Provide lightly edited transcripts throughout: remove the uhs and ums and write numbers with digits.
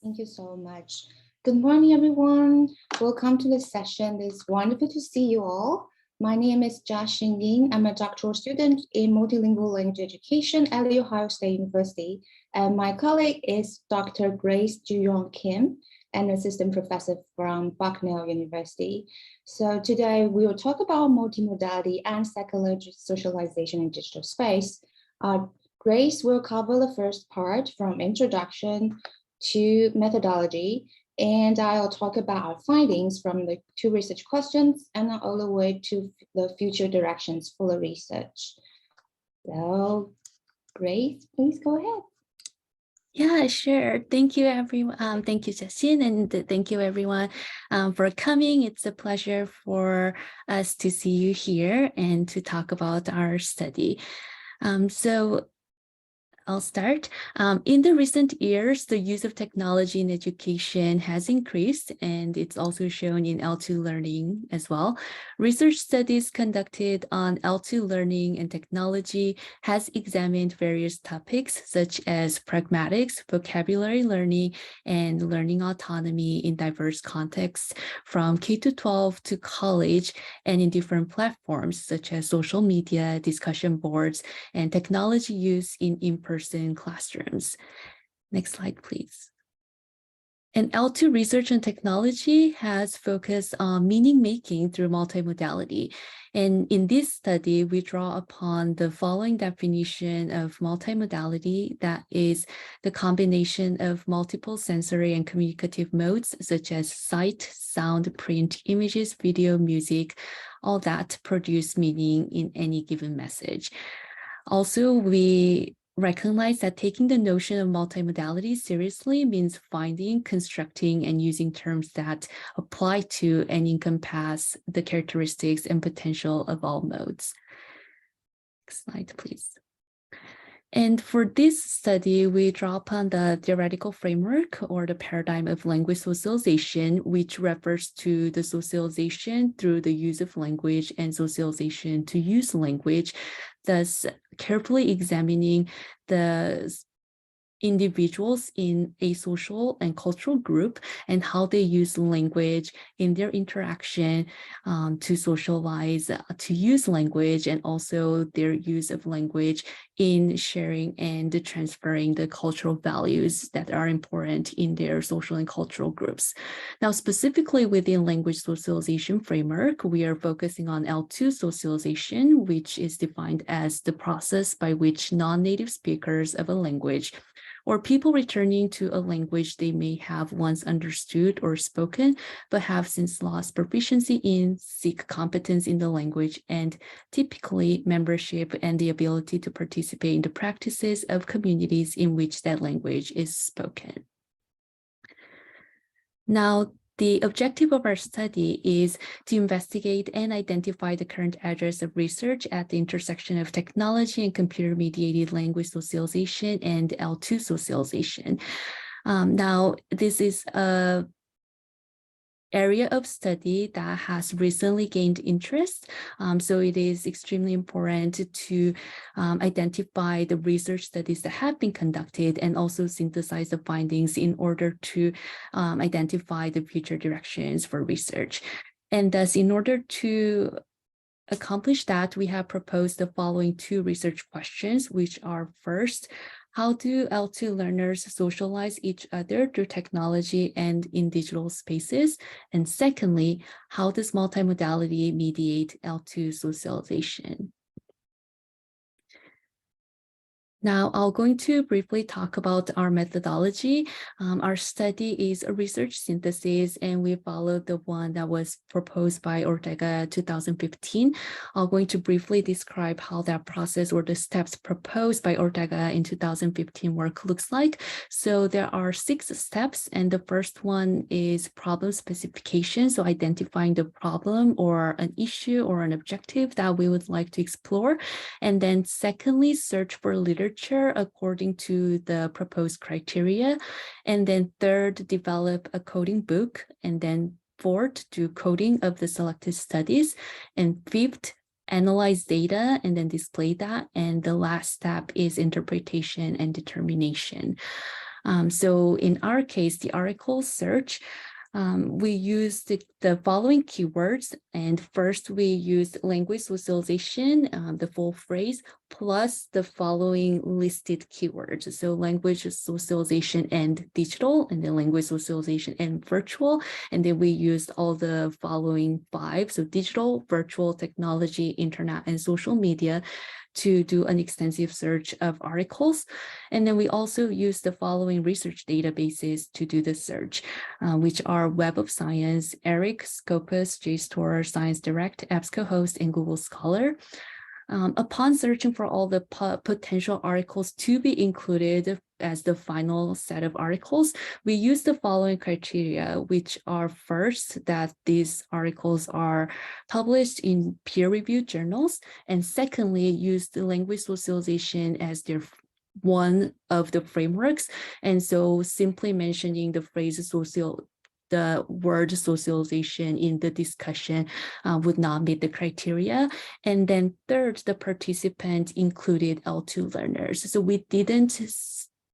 Thank you so much. Good morning, everyone. Welcome to the session. It's wonderful to see you all. My name is Hsin. I'm a doctoral student in multilingual language education at The Ohio State University. And my colleague is Dr. Grace Juyong Kim, an assistant professor from Bucknell University. So today we will talk about multimodality and psychological socialization in digital space. Grace will cover the first part from introduction to methodology, and I'll talk about our findings from the 2 research questions and all the way to the future directions for the research. So, Grace, please go ahead. Yeah, sure. Thank you, everyone. Thank you, Hsin, and thank you, everyone, for coming. It's a pleasure for us to see you here and to talk about our study. So I'll start. In the recent years, the use of technology in education has increased, and it's also shown in L2 learning as well. Research studies conducted on L2 learning and technology has examined various topics such as pragmatics, vocabulary learning, and learning autonomy in diverse contexts, from K-12 to college, and in different platforms such as social media, discussion boards, and technology use in in-person classrooms. Next slide, please. And L2 research and technology has focused on meaning making through multimodality. And in this study, we draw upon the following definition of multimodality, that is the combination of multiple sensory and communicative modes, such as sight, sound, print, images, video, music, all that produce meaning in any given message. Also, we recognize that taking the notion of multimodality seriously means finding, constructing, and using terms that apply to and encompass the characteristics and potential of all modes. Next slide, please. And for this study, we draw upon the theoretical framework or the paradigm of language socialization, which refers to the socialization through the use of language and socialization to use language, thus carefully examining the individuals in a social and cultural group and how they use language in their interaction to socialize, to use language, and also their use of language in sharing and transferring the cultural values that are important in their social and cultural groups. Now, specifically within language socialization framework, we are focusing on L2 socialization, which is defined as the process by which non-native speakers of a language or people returning to a language they may have once understood or spoken, but have since lost proficiency in, seek competence in the language, and typically membership and the ability to participate in the practices of communities in which that language is spoken. Now, the objective of our study is to investigate and identify the current areas of research at the intersection of technology and computer-mediated language socialization and L2 socialization. Now, this is a area of study that has recently gained interest. So it is extremely important to identify the research studies that have been conducted and also synthesize the findings in order to identify the future directions for research. And thus, in order to accomplish that, we have proposed the following 2 research questions, which are: first, how do L2 learners socialize each other through technology and in digital spaces? And secondly, how does multimodality mediate L2 socialization? Now, I'm going to briefly talk about our methodology. Our study is a research synthesis, and we followed the one that was proposed by Ortega 2015. I'm going to briefly describe how that process or the steps proposed by Ortega in 2015 work looks like. So there are 6 steps, and the first one is problem specification. So identifying the problem or an issue or an objective that we would like to explore. And then secondly, search for literature according to the proposed criteria. And then third, develop a coding book. And then fourth, do coding of the selected studies. And fifth, analyze data and then display that. And the last step is interpretation and determination. So in our case, the article search, we used the following keywords. And first, we used language socialization, the full phrase, plus the following listed keywords. So language socialization and digital, and then language socialization and virtual. And then we used all the following 5. So digital, virtual, technology, internet, and social media to do an extensive search of articles. And then we also use the following research databases to do the search, which are Web of Science, ERIC, Scopus, JSTOR, Science Direct, EBSCOhost, and Google Scholar. Upon searching for all the potential articles to be included as the final set of articles, we use the following criteria, which are first, that these articles are published in peer-reviewed journals, and secondly, use the language socialization as their one of the frameworks. And so simply mentioning the phrase the word socialization in the discussion would not meet the criteria. And then third, the participant included L2 learners. So we didn't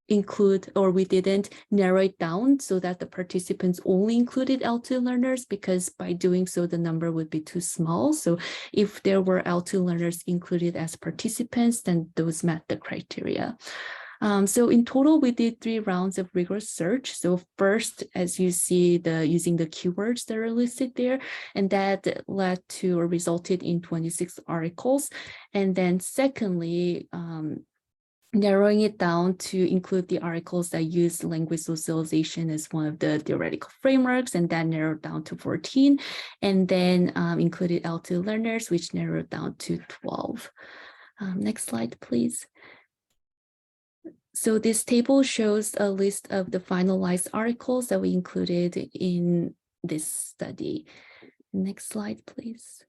include, or we didn't narrow it down so that the participants only included L2 learners, because by doing so, the number would be too small. So if there were L2 learners included as participants, then those met the criteria. So in total, we did 3 rounds of rigorous search. So first, as you see, using the keywords that are listed there, and that led to or resulted in 26 articles. And then secondly, narrowing it down to include the articles that use language socialization as one of the theoretical frameworks, and that narrowed down to 14. And then included L2 learners, which narrowed down to 12. Next slide, please. So this table shows a list of the finalized articles that we included in this study. Next slide, please.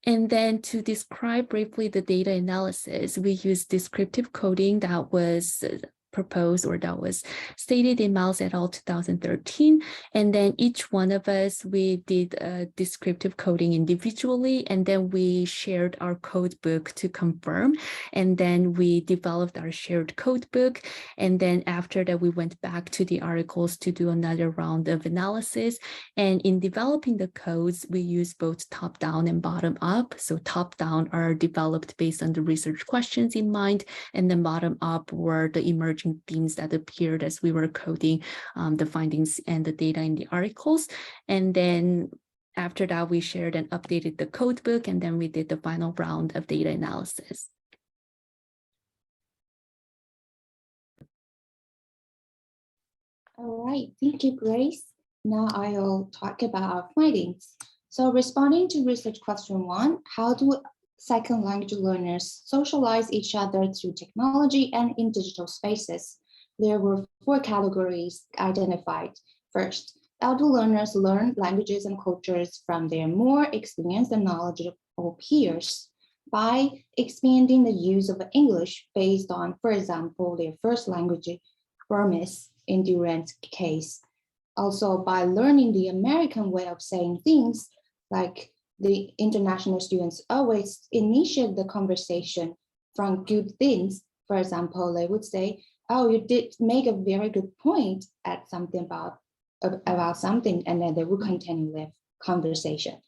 And then to describe briefly the data analysis, we used descriptive coding that was proposed, or that was stated in Miles et al. 2013. And then each one of us, we did descriptive coding individually, and then we shared our code book to confirm. And then we developed our shared code book. And then after that, we went back to the articles to do another round of analysis. And in developing the codes, we use both top-down and bottom-up. So top-down are developed based on the research questions in mind, and then bottom-up were the emerging themes that appeared as we were coding the findings and the data in the articles. And then after that, we shared and updated the code book, and then we did the final round of data analysis. All right, thank you, Grace. Now I'll talk about our findings. So responding to research question 1, how do second language learners socialize each other through technology and in digital spaces? There were 4 categories identified. First, L2 learners learn languages and cultures from their more experienced and knowledgeable peers by expanding the use of English based on, for example, their first language, Burmese, in Durant's case. Also by learning the American way of saying things, like the international students always initiate the conversation from good things. For example, they would say, oh, you did make a very good point at something about something, and then they would continue their conversation.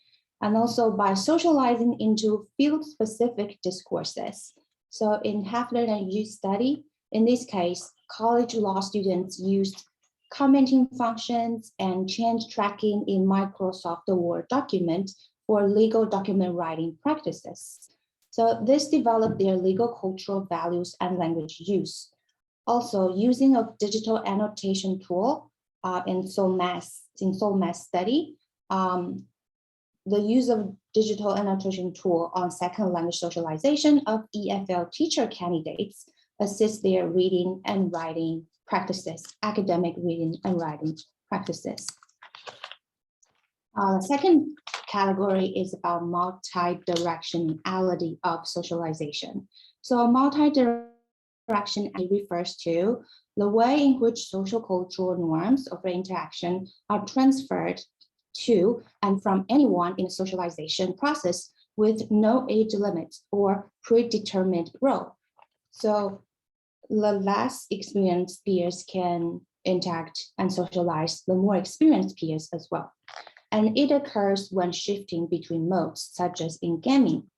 And also by socializing into field-specific discourses. So in Half-Learn and Use study, in this case, college law students used commenting functions and change tracking in Microsoft Word document for legal document writing practices. So this developed their legal cultural values and language use. Also, using a digital annotation tool in SOLMAS study, the use of digital annotation tool on second language socialization of EFL teacher candidates assists their reading and writing practices, academic reading and writing practices. The second category is about multi-directionality of socialization. So multi-directionality refers to the way in which social cultural norms of interaction are transferred to and from anyone in a socialization process with no age limit or predetermined role. So the less experienced peers can interact and socialize the more experienced peers as well. And it occurs when shifting between modes, such as in gaming.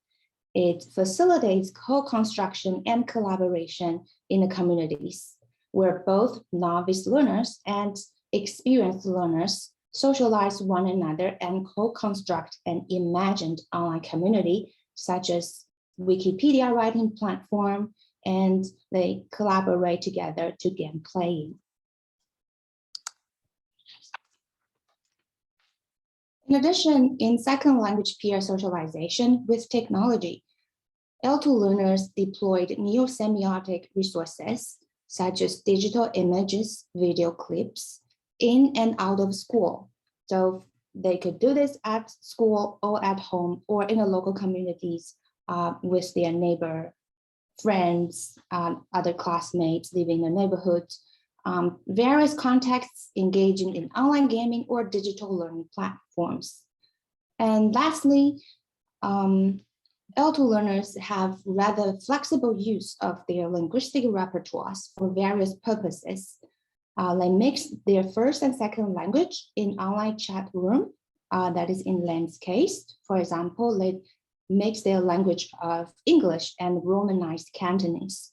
It facilitates co-construction and collaboration in the communities, where both novice learners and experienced learners socialize one another and co-construct an imagined online community, such as Wikipedia writing platform, and they collaborate together to game playing. In addition, in second language peer socialization with technology, L2 learners deployed new semiotic resources, such as digital images, video clips, in and out of school. So they could do this at school or at home or in the local communities with their neighbor, friends, other classmates living in the neighborhood, various contexts engaging in online gaming or digital learning platforms. And lastly, L2 learners have rather flexible use of their linguistic repertoires for various purposes. They mix their first and second language in online chat room, that is in Len's case. For example, they mix their language of English and Romanized Cantonese.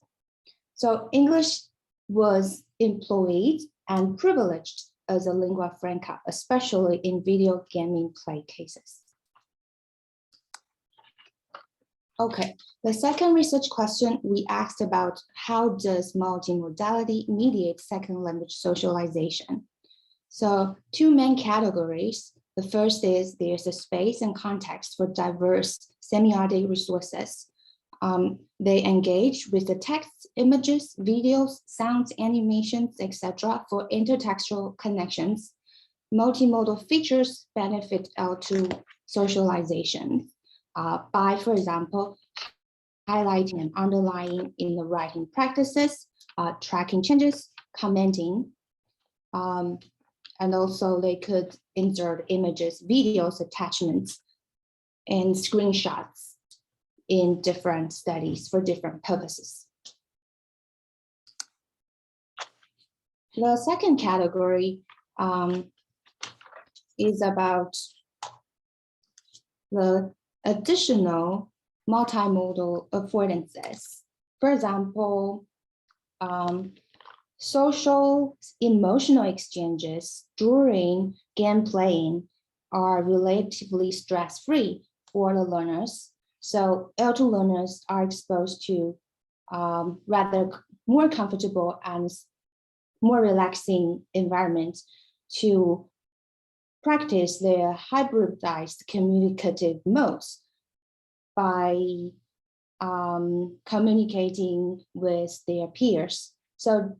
So English was employed and privileged as a lingua franca, especially in video gaming play cases. Okay, the second research question we asked about how does multimodality mediate second language socialization? So two main categories. The first is there's a space and context for diverse semiotic resources. They engage with the text, images, videos, sounds, animations, etc. for intertextual connections. Multimodal features benefit L2 socialization by, for example, highlighting and underlining in the writing practices, tracking changes, commenting, and also they could insert images, videos, attachments, and screenshots in different studies for different purposes. The second category is about the additional multimodal affordances. For example, social emotional exchanges during game playing are relatively stress-free for the learners. So L2 learners are exposed to rather more comfortable and more relaxing environment to practice their hybridized communicative modes by communicating with their peers. So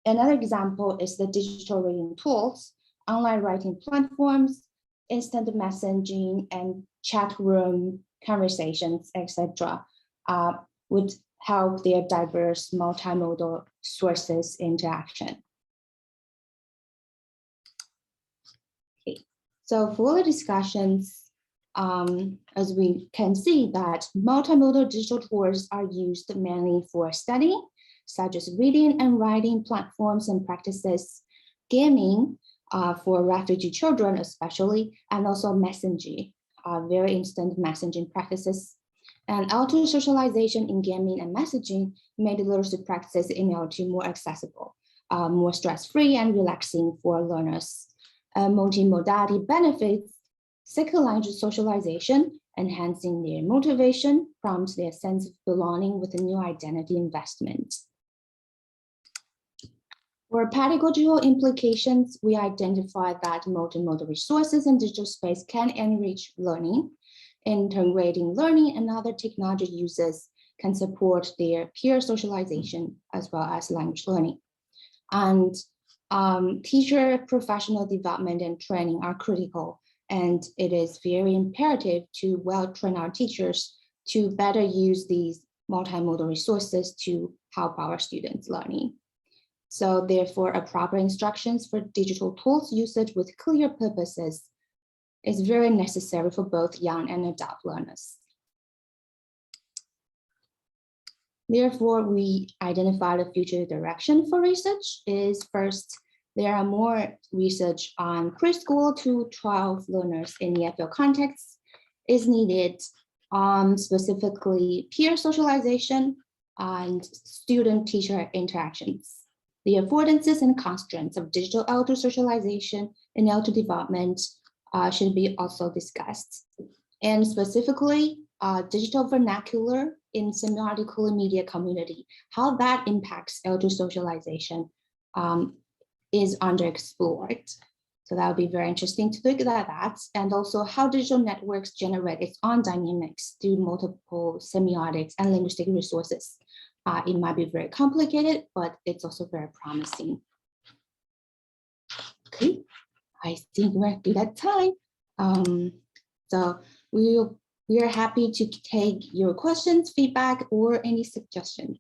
another example is the digital reading tools, online writing platforms, instant messaging, and chat room conversations, etc., would help their diverse multimodal sources interaction. Okay. So for the discussions, as we can see that multimodal digital tools are used mainly for studying, such as reading and writing platforms and practices, gaming for refugee children especially, and also messaging, very instant messaging practices. And L2 socialization in gaming and messaging made literacy practices in L2 more accessible, more stress-free and relaxing for learners. Multimodality benefits second language socialization, enhancing their motivation, prompts their sense of belonging with a new identity investment. For pedagogical implications, we identified that multimodal resources in digital space can enrich learning. Integrating learning and other technology uses can support their peer socialization as well as language learning. And teacher professional development and training are critical, and it is very imperative to well-train our teachers to better use these multimodal resources to help our students' learning. So therefore, a proper instructions for digital tools usage with clear purposes is very necessary for both young and adult learners. Therefore, we identify the future direction for research is first, there are more research on preschool to 12 learners in EFL contexts is needed, specifically peer socialization and student-teacher interactions. The affordances and constraints of digital elder socialization and elder development should be also discussed. And specifically, digital vernacular in semiotical media community, how that impacts elder socialization is underexplored. So that would be very interesting to look at that. And also how digital networks generate its own dynamics through multiple semiotics and linguistic resources. It might be very complicated, but it's also very promising. Okay, I think we're good at time. So we are happy to take your questions, feedback, or any suggestions.